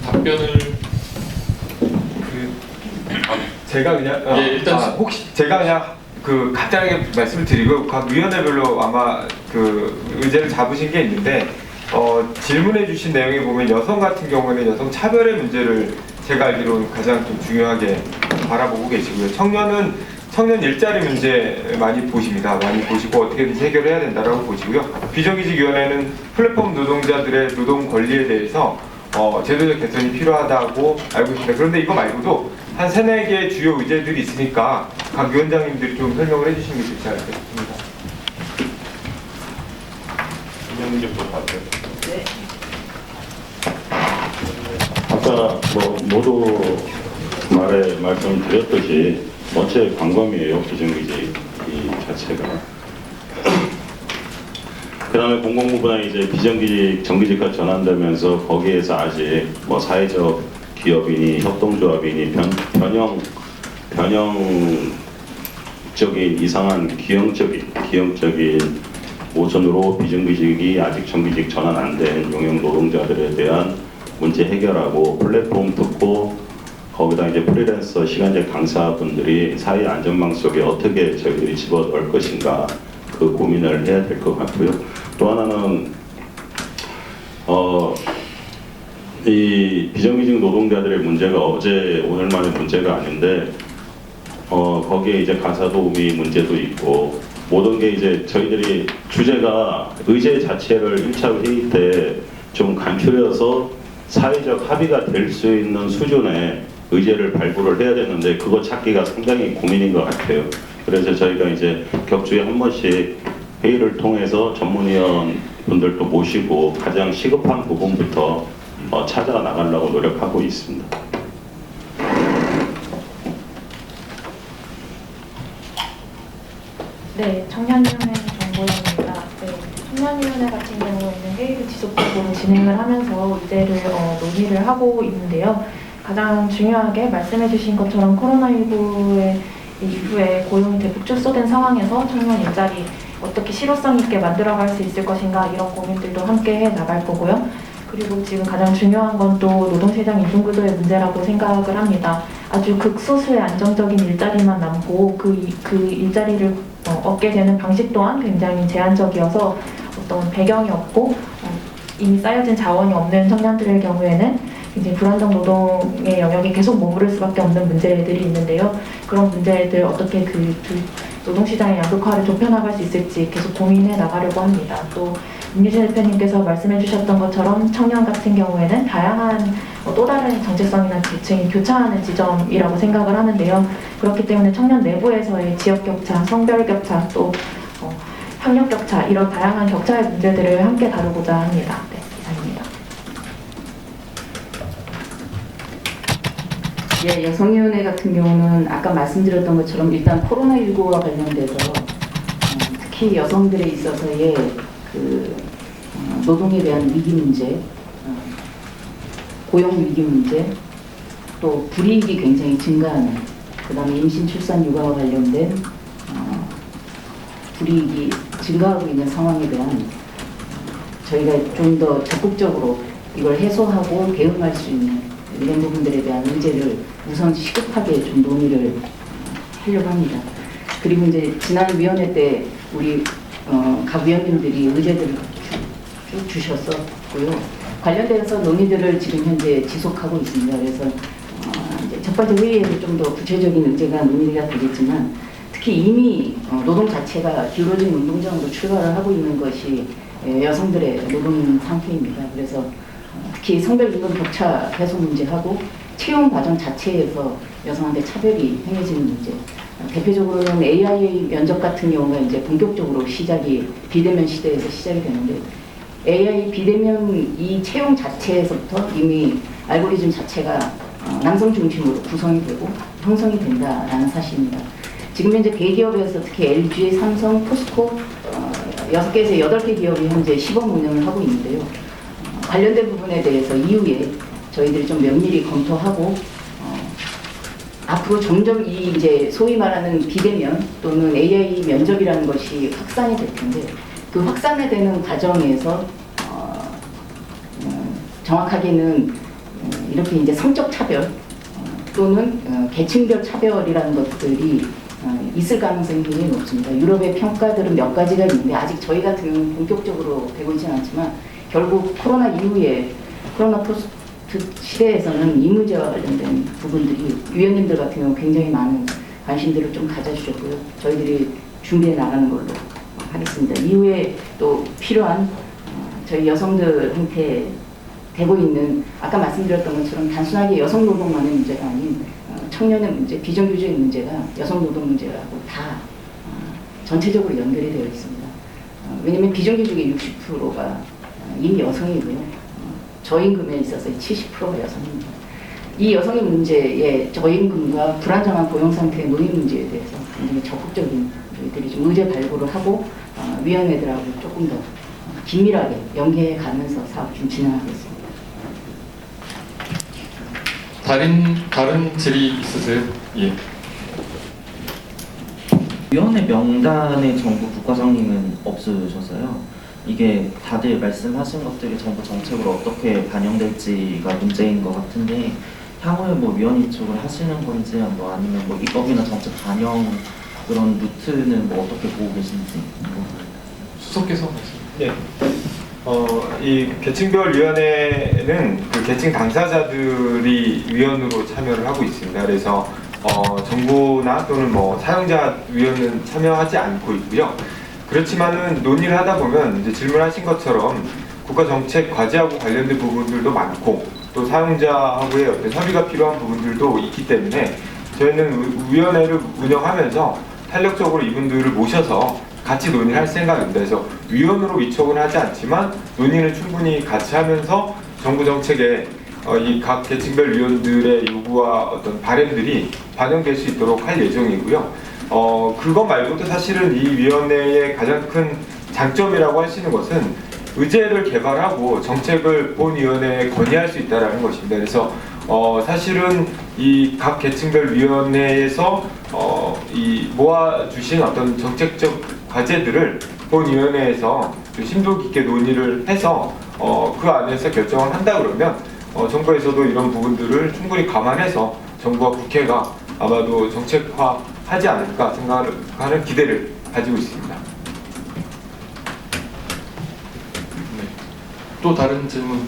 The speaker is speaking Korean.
답변을 제가 그냥 일단 혹시 제가 그냥 간단하게 말씀을 드리고 각 위원회별로 아마 의제를 잡으신 게 있는데 질문해 주신 내용에 보면 여성 같은 경우에는 여성 차별의 문제를 제가 알기로는 가장 좀 중요하게 바라보고 계시고요. 청년 일자리 문제 많이 보십니다. 많이 보시고 어떻게든지 해결해야 된다라고 보시고요. 비정규직위원회는 플랫폼 노동자들의 노동 권리에 대해서 제도적 개선이 필요하다고 알고 있습니다. 그런데 이거 말고도 한 3-4개 주요 의제들이 있으니까 각 위원장님들이 좀 설명을 해주시는 게 좋지 않겠습니다. 이명민부터 받아요. 네. 아까 모두 말씀드렸듯이 원체 관광이에요, 비정규직 이 자체가. 그 다음에 공공부문화 이제 비정규직, 정규직화 전환되면서 거기에서 아직 사회적 기업이니 협동조합이니 변형적인 이상한 기형적인 모순으로 비정규직이 아직 정규직 전환 안 된 용역 노동자들에 대한 문제 해결하고 플랫폼 듣고 거기다 이제 프리랜서 시간제 강사분들이 사회 안전망 속에 어떻게 저희들이 집어넣을 것인가 그 고민을 해야 될 것 같고요. 또 하나는 이 비정규직 노동자들의 문제가 어제 오늘만의 문제가 아닌데 거기에 이제 가사 도우미 문제도 있고 모든 게 이제 저희들이 주제가 의제 자체를 1차 회의 때 좀 간추려서 사회적 합의가 될 수 있는 수준의 의제를 발굴을 해야 되는데 그거 찾기가 상당히 고민인 것 같아요. 그래서 저희가 이제 격주에 한 번씩 회의를 통해서 전문위원 분들도 모시고 가장 시급한 부분부터 찾아 나가려고 노력하고 있습니다. 네, 청년위원회 정보입니다. 네, 청년위원회 같은 경우에는 회의를 지속적으로 진행을 하면서 의제를 논의를 하고 있는데요. 가장 중요하게 말씀해주신 것처럼 코로나19의 이후에 고용이 대폭 축소된 상황에서 청년 일자리 어떻게 실효성 있게 만들어갈 수 있을 것인가 이런 고민들도 함께 해 나갈 거고요. 그리고 지금 가장 중요한 건 또 노동시장 이중구조의 문제라고 생각을 합니다. 아주 극소수의 안정적인 일자리만 남고 그 일자리를 얻게 되는 방식 또한 굉장히 제한적이어서 어떤 배경이 없고 이미 쌓여진 자원이 없는 청년들의 경우에는 굉장히 불안정 노동의 영역에 계속 머무를 수밖에 없는 문제들이 있는데요. 그런 문제들 어떻게 노동시장의 양극화를 좁혀나갈 수 있을지 계속 고민해 나가려고 합니다. 또 문유진 대표님께서 말씀해 주셨던 것처럼 청년 같은 경우에는 다양한 또 다른 정체성이나 계층이 교차하는 지점이라고 생각을 하는데요. 그렇기 때문에 청년 내부에서의 지역 격차, 성별 격차, 또 학력 격차 이런 다양한 격차의 문제들을 함께 다루고자 합니다. 네, 이상입니다. 예, 여성위원회 같은 경우는 아까 말씀드렸던 것처럼 일단 코로나19와 관련돼서 특히 여성들에 있어서의 노동에 대한 위기 문제, 고용 위기 문제, 또 불이익이 굉장히 증가하는, 그 다음에 임신, 출산, 육아와 관련된 불이익이 증가하고 있는 상황에 대한 저희가 좀 더 적극적으로 이걸 해소하고 대응할 수 있는 이런 부분들에 대한 의제를 우선 시급하게 좀 논의를 하려고 합니다. 그리고 이제 지난 위원회 때 우리 각 위원님들이 의제들을 쭉 주셨었고요. 관련돼서 논의들을 지금 현재 지속하고 있습니다. 그래서 이제 첫 번째 회의에서 좀 더 구체적인 의제가 논의가 되겠지만 특히 이미 노동 자체가 기울어진 운동장으로 출발을 하고 있는 것이 여성들의 노동 상태입니다. 그래서 특히 성별 임금 격차 해소 문제하고 채용 과정 자체에서 여성한테 차별이 행해지는 문제. 대표적으로는 AI 면접 같은 경우가 이제 본격적으로 비대면 시대에서 시작이 되는데 AI 비대면 이 채용 자체에서부터 이미 알고리즘 자체가 남성 중심으로 구성이 되고 형성이 된다라는 사실입니다. 지금 현재 대기업에서 특히 LG, 삼성, 포스코 6개에서 8개 기업이 현재 시범 운영을 하고 있는데요. 관련된 부분에 대해서 이후에 저희들이 좀 면밀히 검토하고 앞으로 점점 이 이제 소위 말하는 비대면 또는 AI 면접이라는 것이 확산이 될 텐데 그 확산이 되는 과정에서 정확하게는 이렇게 이제 성적 차별 또는 계층별 차별이라는 것들이 있을 가능성이 굉장히 높습니다. 유럽의 평가들은 몇 가지가 있는데 아직 저희 같은 경우는 본격적으로 되고 있지는 않지만 결국 코로나 이후에 코로나 포스트 시대에서는 이무제와 관련된 부분들이 위원님들 같은 경우 굉장히 많은 관심들을 좀 가져주셨고요. 저희들이 준비해 나가는 걸로 하겠습니다. 이후에 또 필요한 저희 여성들한테 되고 있는 아까 말씀드렸던 것처럼 단순하게 여성 노동만의 문제가 아닌 청년의 문제, 비정규직의 문제가 여성 노동 문제하고 다 전체적으로 연결이 되어 있습니다. 왜냐하면 비정규직의 60%가 이미 여성이고요. 저임금에 있어서 70%가 여성입니다. 이 여성의 문제에 저임금과 불안정한 고용 상태의 노인 문제에 대해서 굉장히 적극적인 저희들이 좀 의제 발굴을 하고 위원회들하고 조금 더 긴밀하게 연계해 가면서 사업 좀 진행하겠습니다. 다른 질의 있으세요? 예. 위원회 명단에 정부 국가장님은 없으셔서요. 이게 다들 말씀하신 것들이 정부 정책으로 어떻게 반영될지가 문제인 것 같은데 향후에 뭐 위원님 쪽을 하시는 건지 뭐 아니면 뭐 입법이나 정책 반영 그런 루트는 뭐 어떻게 보고 계신지. 수석께서 말씀. 네. 이 계층별 위원회는 그 계층 당사자들이 위원으로 참여를 하고 있습니다. 그래서 정부나 또는 뭐 사용자 위원은 참여하지 않고 있고요. 그렇지만은 논의를 하다 보면 이제 질문하신 것처럼 국가 정책 과제하고 관련된 부분들도 많고 또 사용자하고의 어떤 협의가 필요한 부분들도 있기 때문에 저희는 위원회를 운영하면서 탄력적으로 이분들을 모셔서 같이 논의를 할 생각입니다. 그래서 위원으로 위촉은 하지 않지만 논의는 충분히 같이 하면서 정부 정책에 이 각 계층별 위원들의 요구와 어떤 바램들이 반영될 수 있도록 할 예정이고요. 그거 말고도 사실은 이 위원회의 가장 큰 장점이라고 할 수 있는 것은 의제를 개발하고 정책을 본위원회에 건의할 수 있다는 것입니다. 그래서 사실은 이 각 계층별 위원회에서 이 모아주신 어떤 정책적 과제들을 본위원회에서 심도 깊게 논의를 해서 그 안에서 결정을 한다 그러면 정부에서도 이런 부분들을 충분히 감안해서 정부와 국회가 아마도 정책화하지 않을까 생각하는 기대를 가지고 있습니다. 네. 또 다른 질문